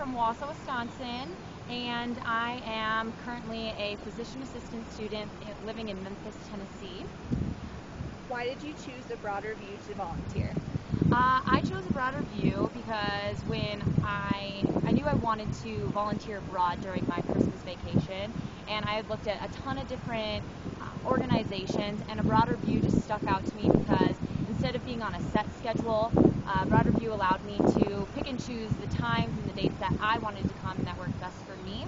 from Wausau, Wisconsin, and I am currently a physician assistant student living in Memphis, Tennessee. Why did you choose A Broader View to volunteer? I chose A Broader View because when I knew I wanted to volunteer abroad during my Christmas vacation, and I had looked at a ton of different organizations, and A Broader View just stuck out to me because instead of being on a set schedule, A Broader View allowed me to pick and choose the times and the dates that I wanted to come and that worked best for me.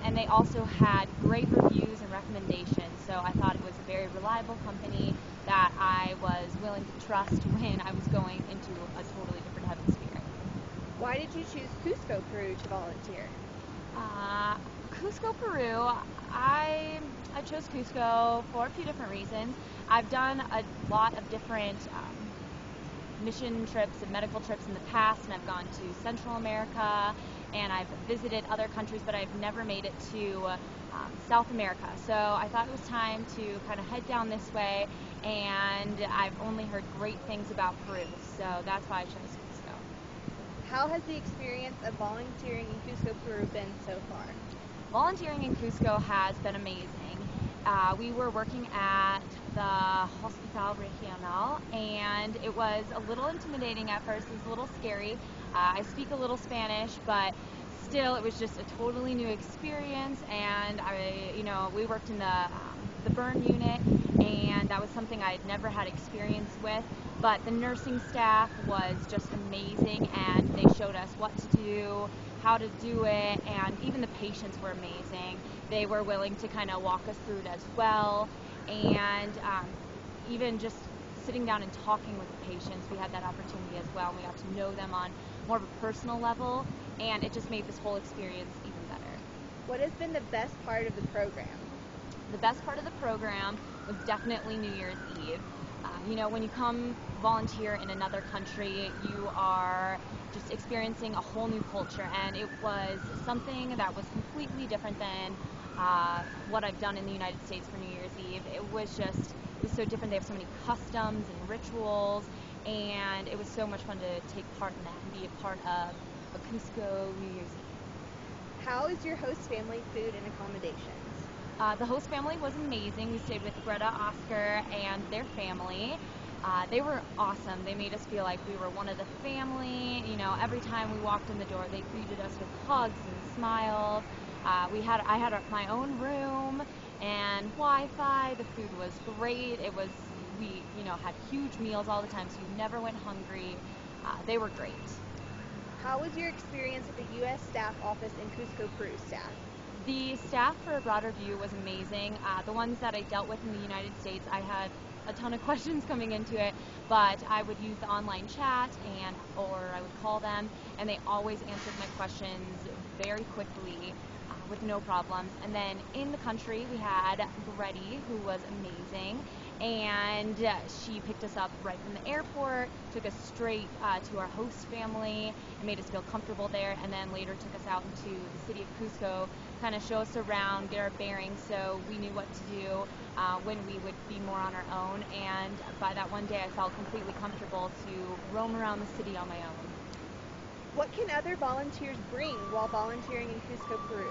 And they also had great reviews and recommendations, so I thought it was a very reliable company that I was willing to trust when I was going into a totally different hemisphere. Why did you choose Cusco, Peru to volunteer? Cusco, Peru, I chose Cusco for a few different reasons. I've done a lot of different mission trips and medical trips in the past, and I've gone to Central America, and I've visited other countries, but I've never made it to South America. So I thought it was time to kind of head down this way, and I've only heard great things about Peru, so that's why I chose Cusco. How has the experience of volunteering in Cusco, Peru been so far? Volunteering in Cusco has been amazing. We were working at the Hospital Regional, and it was a little intimidating at first. It was a little scary. I speak a little Spanish, but still, it was just a totally new experience. And we worked in the burn unit, and that was something I had never had experience with. But the nursing staff was just amazing, and they showed us what to do, how to do it, and even the patients were amazing. They were willing to kind of walk us through it as well, and even just sitting down and talking with the patients, we had that opportunity as well, and we got to know them on more of a personal level, and it just made this whole experience even better. What has been the best part of the program? The best part of the program was definitely New Year's Eve. When you come volunteer in another country, you are just experiencing a whole new culture, and it was something that was completely different than what I've done in the United States for New Year's Eve. It was so different. They have so many customs and rituals, and it was so much fun to take part in that and be a part of a Cusco New Year's Eve. How is your host family food and accommodations? The host family was amazing. We stayed with Greta, Oscar, and their family. They were awesome. They made us feel like we were one of the family. Every time we walked in the door, they greeted us with hugs and smiles. I had my own room and Wi-Fi. The food was great. We had huge meals all the time, so you never went hungry. They were great. How was your experience with the U.S. staff office and Cusco, Peru staff? The staff for A Broader View was amazing. The ones that I dealt with in the United States, I had a ton of questions coming into it, but I would use the online chat or I would call them, and they always answered my questions very quickly with no problems. And then in the country, we had Greta, who was amazing, and she picked us up right from the airport, took us straight to our host family, and made us feel comfortable there, and then later took us out into the city of Cusco, kind of show us around, get our bearings, so we knew what to do when we would be more on our own. And by that one day, I felt completely comfortable to roam around the city on my own. What can other volunteers bring while volunteering in Cusco, Peru,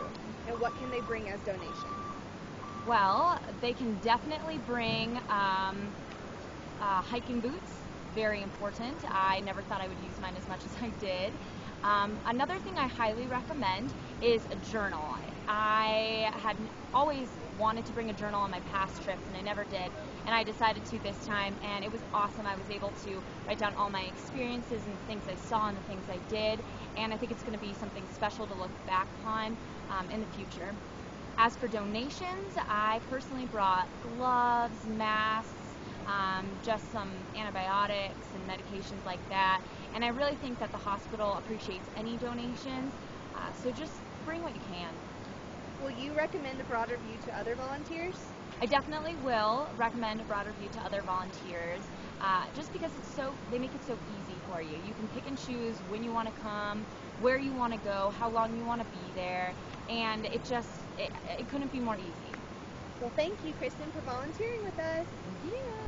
and what can they bring as donations? Well, they can definitely bring hiking boots, very important. I never thought I would use mine as much as I did. Another thing I highly recommend is a journal. I had always wanted to bring a journal on my past trips, and I never did, and I decided to this time, and it was awesome. I was able to write down all my experiences and the things I saw and the things I did, and I think it's going to be something special to look back upon in the future. As for donations, I personally brought gloves, masks, just some antibiotics and medications like that, and I really think that the hospital appreciates any donations, so just bring what you can. Will you recommend A Broader View to other volunteers? I definitely will recommend A Broader View to other volunteers, just because they make it so easy for you. You can pick and choose when you want to come, where you want to go, how long you want to be there, and it couldn't be more easy. Well, thank you, Kristen, for volunteering with us. Yeah.